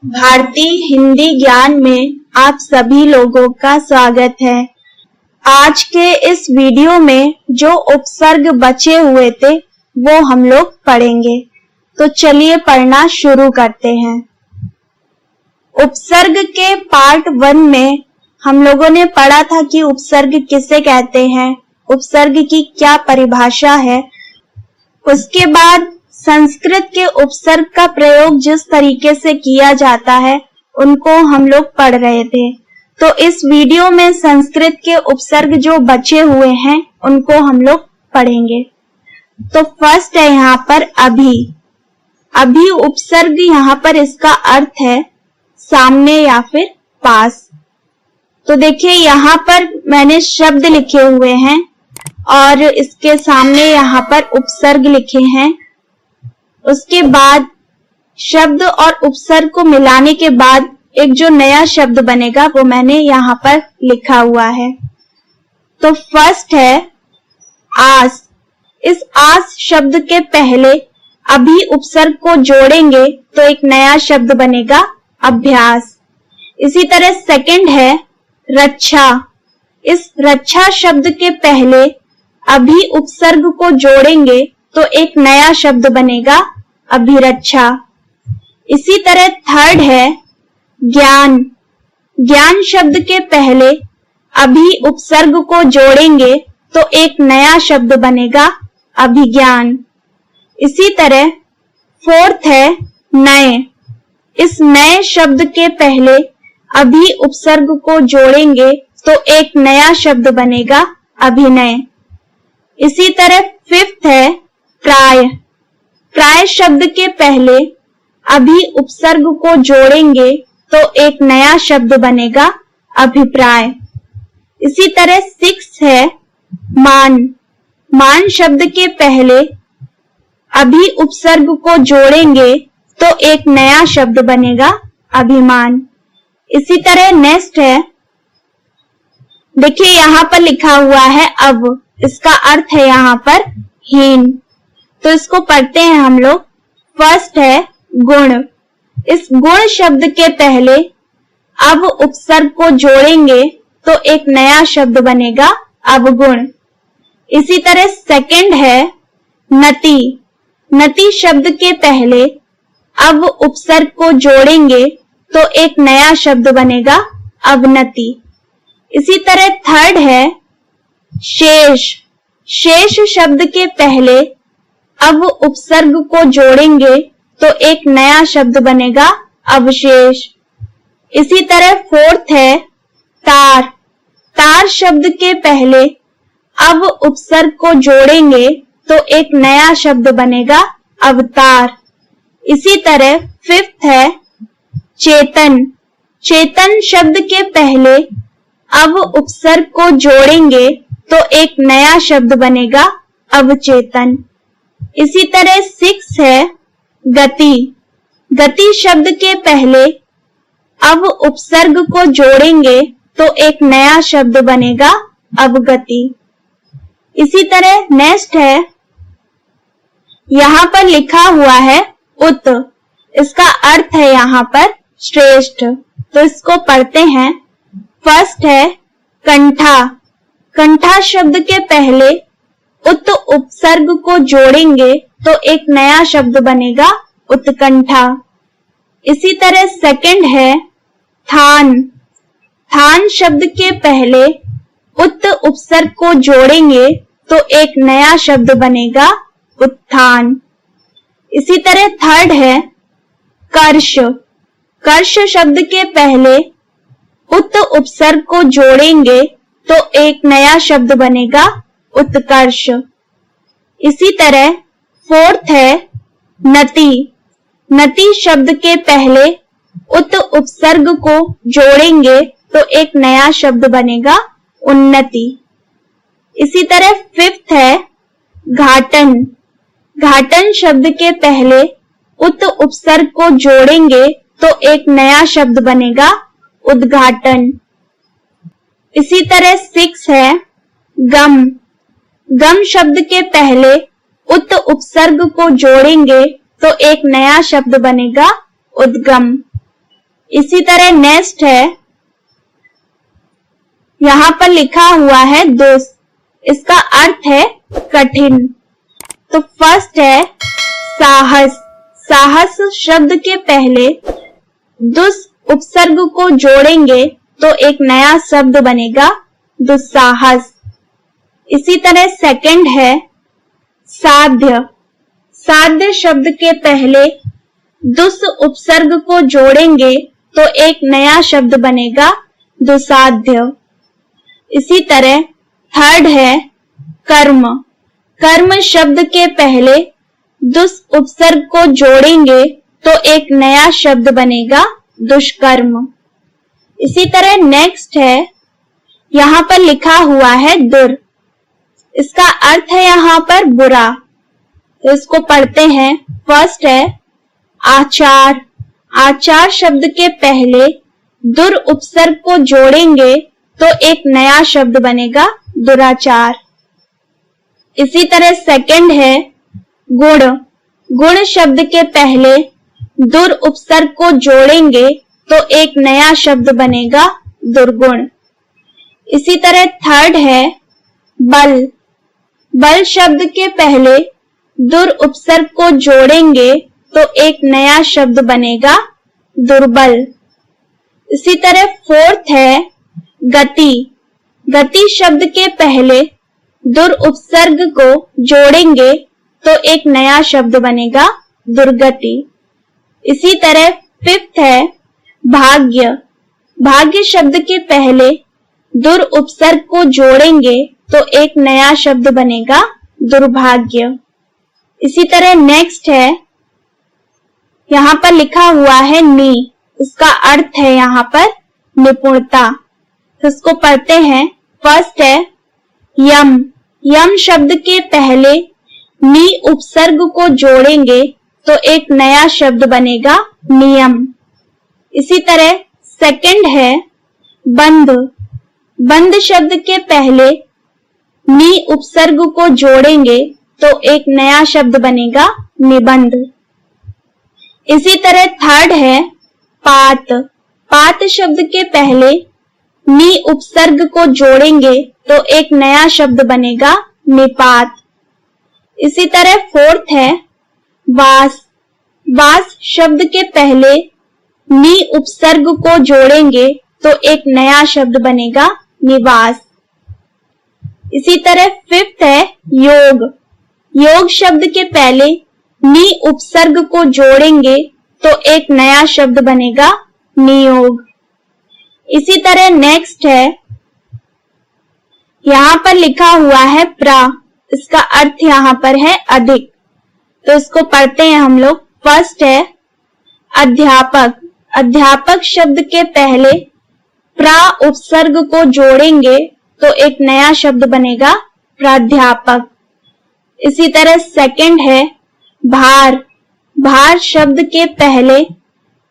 भारतीय हिंदी ज्ञान में आप सभी लोगों का स्वागत है। आज के इस वीडियो में जो उपसर्ग बचे हुए थे वो हम लोग पढ़ेंगे। तो चलिए पढ़ना शुरू करते हैं। उपसर्ग के पार्ट 1 में हम लोगों ने पढ़ा था कि उपसर्ग किसे कहते हैं, उपसर्ग की क्या परिभाषा है। उसके बाद संस्कृत के उपसर्ग का प्रयोग जिस तरीके से किया जाता है उनको हम लोग पढ़ रहे थे। तो इस वीडियो में संस्कृत के उपसर्ग जो बचे हुए हैं उनको हम लोग पढ़ेंगे। तो फर्स्ट है यहाँ पर अभी। अभी उपसर्ग यहाँ पर इसका अर्थ है सामने या फिर पास। तो देखिए यहाँ पर मैंने शब्द लिखे हुए हैं और इसके सामने यहाँ पर उपसर्ग लिखे हैं। उसके बाद शब्द और उपसर्ग को मिलाने के बाद एक जो नया शब्द बनेगा वो मैंने यहाँ पर लिखा हुआ है। तो फर्स्ट है आस। इस आस शब्द के पहले अभी उपसर्ग को जोड़ेंगे तो एक नया शब्द बनेगा अभ्यास। इसी तरह सेकंड है रक्षा। इस रक्षा शब्द के पहले अभी उपसर्ग को जोड़ेंगे तो एक नया शब्द बनेगा अभिरक्षा। इसी तरह थर्ड है ज्ञान। ज्ञान शब्द के पहले अभी उपसर्ग को जोड़ेंगे तो एक नया शब्द बनेगा अभिज्ञान। इसी तरह फोर्थ है नए। इस नए शब्द के पहले अभी उपसर्ग को जोड़ेंगे तो एक नया शब्द बनेगा अभिनय। इसी तरह फिफ्थ है प्राय। प्राय शब्द के पहले अभी उपसर्ग को जोड़ेंगे तो एक नया शब्द बनेगा अभिप्राय। इसी तरह सिक्स है मान। मान शब्द के पहले अभी उपसर्ग को जोड़ेंगे तो एक नया शब्द बनेगा अभिमान। इसी तरह नेक्स्ट है, देखिए यहाँ पर लिखा हुआ है अब। इसका अर्थ है यहाँ पर हीन। तो इसको पढ़ते हैं हम लोग। फर्स्ट है गुण। इस गुण शब्द के पहले अब उपसर्ग को जोड़ेंगे तो एक नया शब्द बनेगा अवगुण। इसी तरह सेकंड है नति। नति शब्द के पहले अब उपसर्ग को जोड़ेंगे तो एक नया शब्द बनेगा अवनति। इसी तरह थर्ड है शेष। शेष शब्द के पहले अब उपसर्ग को जोड़ेंगे तो एक नया शब्द बनेगा अवशेष। इसी तरह फोर्थ है तार। तार शब्द के पहले अब उपसर्ग को जोड़ेंगे तो एक नया शब्द बनेगा अवतार। इसी तरह फिफ्थ है चेतन। चेतन शब्द के पहले अब उपसर्ग को जोड़ेंगे तो एक नया शब्द बनेगा अवचेतन। इसी तरह सिक्स है गति। गति शब्द के पहले अब उपसर्ग को जोड़ेंगे तो एक नया शब्द बनेगा अवगति। इसी तरह नेक्स्ट है, यहाँ पर लिखा हुआ है उत। इसका अर्थ है यहाँ पर श्रेष्ठ। तो इसको पढ़ते हैं। फर्स्ट है कंठा। कंठा शब्द के पहले उत उपसर्ग को जोड़ेंगे तो एक नया शब्द बनेगा उत्कंठा। इसी तरह सेकंड है थान। थान शब्द के पहले उत उपसर्ग को जोड़ेंगे तो एक नया शब्द बनेगा उत्थान। इसी तरह थर्ड है कर्ष। कर्ष शब्द के पहले उत उपसर्ग को जोड़ेंगे तो एक नया शब्द बनेगा उत्कर्ष। इसी तरह फोर्थ है नति। नति शब्द के पहले उत उपसर्ग को जोड़ेंगे तो एक नया शब्द बनेगा उन्नति। इसी तरह फिफ्थ है घाटन। घाटन शब्द के पहले उत उपसर्ग को जोड़ेंगे तो एक नया शब्द बनेगा उद्घाटन। इसी तरह सिक्स है गम। गम शब्द के पहले उत उपसर्ग को जोड़ेंगे तो एक नया शब्द बनेगा उद्गम। इसी तरह नेक्स्ट है, यहाँ पर लिखा हुआ है दुस, इसका अर्थ है कठिन। तो फर्स्ट है साहस। साहस शब्द के पहले दुस उपसर्ग को जोड़ेंगे तो एक नया शब्द बनेगा दुस्साहस। इसी तरह सेकंड है साध्य। साध्य शब्द के पहले दुस उपसर्ग को जोड़ेंगे तो एक नया शब्द बनेगा दुसाध्य। इसी तरह थर्ड है कर्म। कर्म शब्द के पहले दुस उपसर्ग को जोड़ेंगे तो एक नया शब्द बनेगा दुष्कर्म। इसी तरह नेक्स्ट है, यहाँ पर लिखा हुआ है दुर, इसका अर्थ है यहाँ पर बुरा। तो इसको पढ़ते हैं। फर्स्ट है आचार। आचार शब्द के पहले दुर उपसर्ग को जोड़ेंगे तो एक नया शब्द बनेगा दुराचार। इसी तरह सेकंड है गुण। गुण शब्द के पहले दुर उपसर्ग को जोड़ेंगे तो एक नया शब्द बनेगा दुर्गुण। इसी तरह थर्ड है बल। बल शब्द के पहले दुर उपसर्ग को जोड़ेंगे तो एक नया शब्द बनेगा दुर्बल। इसी तरह फोर्थ है गति। गति शब्द के पहले दुर उपसर्ग को जोड़ेंगे तो एक नया शब्द बनेगा दुर्गति। इसी तरह फिफ्थ है भाग्य। भाग्य शब्द के पहले दुर उपसर्ग को जोड़ेंगे तो एक नया शब्द बनेगा दुर्भाग्य। इसी तरह नेक्स्ट है, यहाँ पर लिखा हुआ है नी, इसका अर्थ है यहाँ पर निपुणता। तो इसको पढ़ते हैं। फर्स्ट है यम। यम शब्द के पहले नी उपसर्ग को जोड़ेंगे तो एक नया शब्द बनेगा नियम। इसी तरह सेकंड है बंध। बंध शब्द के पहले नी उपसर्ग को जोड़ेंगे तो एक नया शब्द बनेगा निबंध। इसी तरह थर्ड है पात। पात शब्द के पहले नी उपसर्ग को जोड़ेंगे तो एक नया शब्द बनेगा निपात। इसी तरह फोर्थ है वास। वास शब्द के पहले नी उपसर्ग को जोड़ेंगे तो एक नया शब्द बनेगा निवास। इसी तरह फिफ्थ है योग। योग शब्द के पहले नी उपसर्ग को जोड़ेंगे तो एक नया शब्द बनेगा नियोग। इसी तरह नेक्स्ट है, यहाँ पर लिखा हुआ है प्रा, इसका अर्थ यहाँ पर है अधिक। तो इसको पढ़ते हैं हम लोग। फर्स्ट है अध्यापक। अध्यापक शब्द के पहले प्रा उपसर्ग को जोड़ेंगे तो एक नया शब्द बनेगा प्राध्यापक। इसी तरह सेकंड है भार। भार शब्द के पहले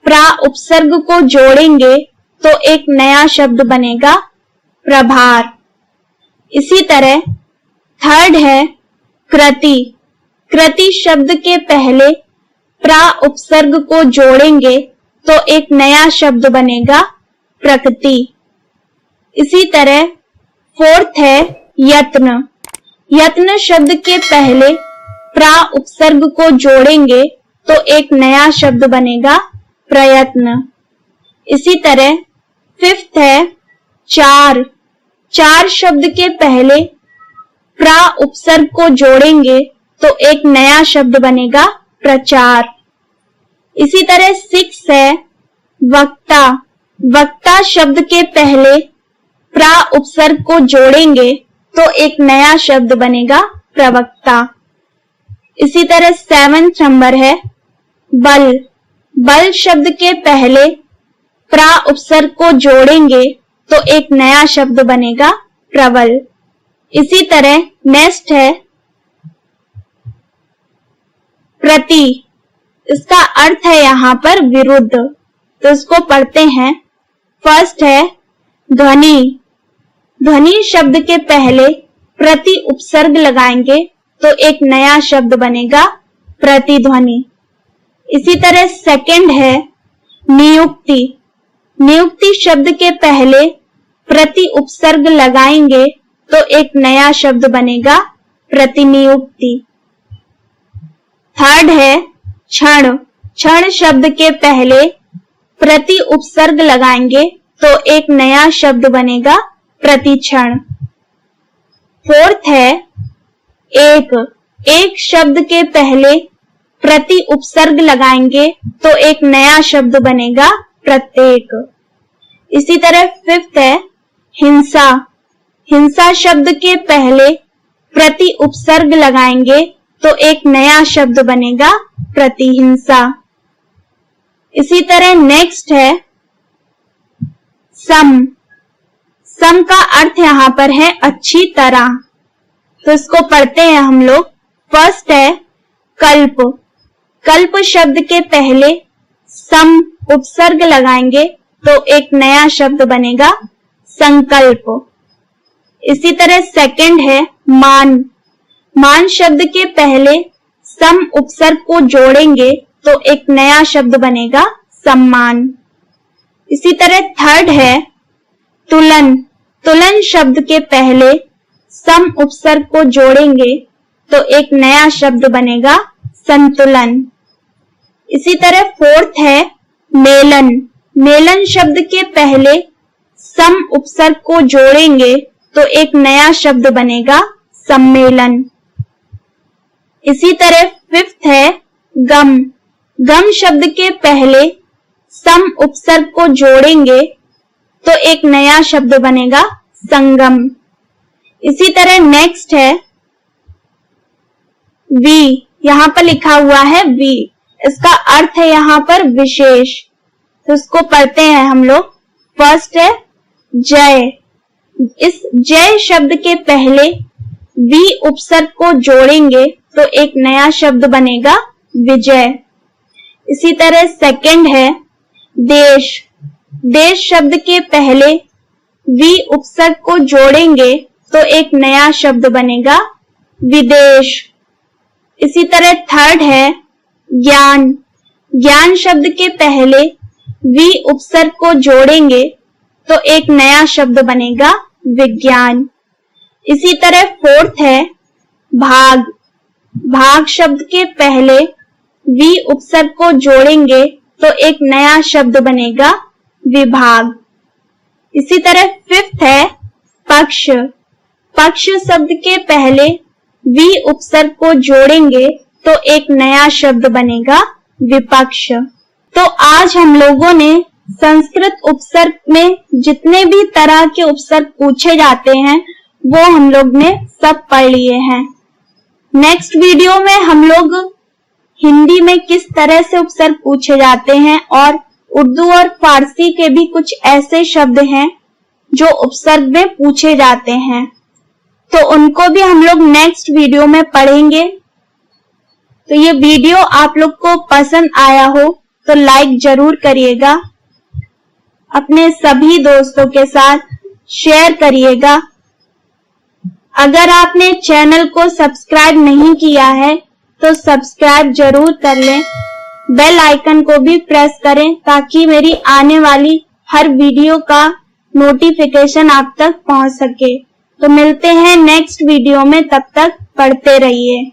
प्रा उपसर्ग को जोड़ेंगे तो एक नया शब्द बनेगा प्रभार। इसी तरह थर्ड है कृति। कृति शब्द के पहले प्रा उपसर्ग को जोड़ेंगे तो एक नया शब्द बनेगा प्रकृति। इसी तरह फोर्थ है यत्न। यत्न शब्द के पहले प्रा उपसर्ग को जोड़ेंगे तो एक नया शब्द बनेगा प्रयत्न। इसी तरह फिफ्थ है चार। चार शब्द के पहले प्रा उपसर्ग को जोड़ेंगे तो एक नया शब्द बनेगा प्रचार। इसी तरह सिक्स है वक्ता। वक्ता शब्द के पहले प्रा उपसर्ग को जोड़ेंगे तो एक नया शब्द बनेगा प्रवक्ता। इसी तरह सेवेंथ नंबर है बल। बल शब्द के पहले प्रा उपसर्ग को जोड़ेंगे तो एक नया शब्द बनेगा प्रबल। इसी तरह नेक्स्ट है प्रति। इसका अर्थ है यहाँ पर विरुद्ध। तो इसको पढ़ते हैं। फर्स्ट है ध्वनि। ध्वनि शब्द के पहले प्रति उपसर्ग लगाएंगे तो एक नया शब्द बनेगा प्रतिध्वनि। इसी तरह सेकंड है नियुक्ति। नियुक्ति शब्द के पहले प्रति उपसर्ग लगाएंगे तो एक नया शब्द बनेगा प्रतिनियुक्ति। थर्ड है क्षण। क्षण शब्द के पहले प्रति उपसर्ग लगाएंगे तो एक नया शब्द बनेगा प्रतिक्षण। फोर्थ है एक। एक शब्द के पहले प्रति उपसर्ग लगाएंगे तो एक नया शब्द बनेगा प्रत्येक। इसी तरह फिफ्थ है हिंसा। हिंसा शब्द के पहले प्रति उपसर्ग लगाएंगे तो एक नया शब्द बनेगा प्रतिहिंसा। इसी तरह नेक्स्ट है सम। सम का अर्थ यहाँ पर है अच्छी तरह, तो इसको पढ़ते हैं हम लोग। फर्स्ट है कल्प। कल्प शब्द के पहले सम उपसर्ग लगाएंगे तो एक नया शब्द बनेगा संकल्प। इसी तरह सेकंड है मान। मान शब्द के पहले सम उपसर्ग को जोड़ेंगे तो एक नया शब्द बनेगा सम्मान। इसी तरह थर्ड है तुलन। तुलन शब्द के पहले सम उपसर्ग को जोड़ेंगे तो एक नया शब्द बनेगा संतुलन। इसी तरह फोर्थ है मेलन। मेलन शब्द के पहले सम उपसर्ग को जोड़ेंगे तो एक नया शब्द बनेगा सम्मेलन। इसी तरह फिफ्थ है गम। गम शब्द के पहले सम उपसर्ग को जोड़ेंगे तो एक नया शब्द बनेगा संगम। इसी तरह नेक्स्ट है वी। यहाँ पर लिखा हुआ है वी, इसका अर्थ है यहाँ पर विशेष, तो इसको पढ़ते हैं हम लोग। फर्स्ट है जय। इस जय शब्द के पहले वी उपसर्ग को जोड़ेंगे तो एक नया शब्द बनेगा विजय। इसी तरह सेकंड है देश। देश शब्द के पहले वी उपसर्ग को जोड़ेंगे तो एक नया शब्द बनेगा विदेश। इसी तरह थर्ड है ज्ञान। ज्ञान शब्द के पहले वी उपसर्ग को जोड़ेंगे तो एक नया शब्द बनेगा विज्ञान। इसी तरह फोर्थ है भाग। भाग शब्द के पहले वी उपसर्ग को जोड़ेंगे तो एक नया शब्द बनेगा विभाग। इसी तरह फिफ्थ है पक्ष। पक्ष शब्द के पहले वी उपसर्ग को जोड़ेंगे तो एक नया शब्द बनेगा विपक्ष। तो आज हम लोगों ने संस्कृत उपसर्ग में जितने भी तरह के उपसर्ग पूछे जाते हैं वो हम लोग ने सब पढ़ लिए हैं। नेक्स्ट वीडियो में हम लोग हिंदी में किस तरह से उपसर्ग पूछे जाते हैं और उर्दू और फारसी के भी कुछ ऐसे शब्द हैं जो उपसर्ग में पूछे जाते हैं, तो उनको भी हम लोग नेक्स्ट वीडियो में पढ़ेंगे। तो ये वीडियो आप लोग को पसंद आया हो तो लाइक जरूर करिएगा, अपने सभी दोस्तों के साथ शेयर करिएगा। अगर आपने चैनल को सब्सक्राइब नहीं किया है तो सब्सक्राइब जरूर कर लें, बेल आइकन को भी प्रेस करें ताकि मेरी आने वाली हर वीडियो का नोटिफिकेशन आप तक पहुंच सके। तो मिलते हैं नेक्स्ट वीडियो में, तब तक पढ़ते रहिए।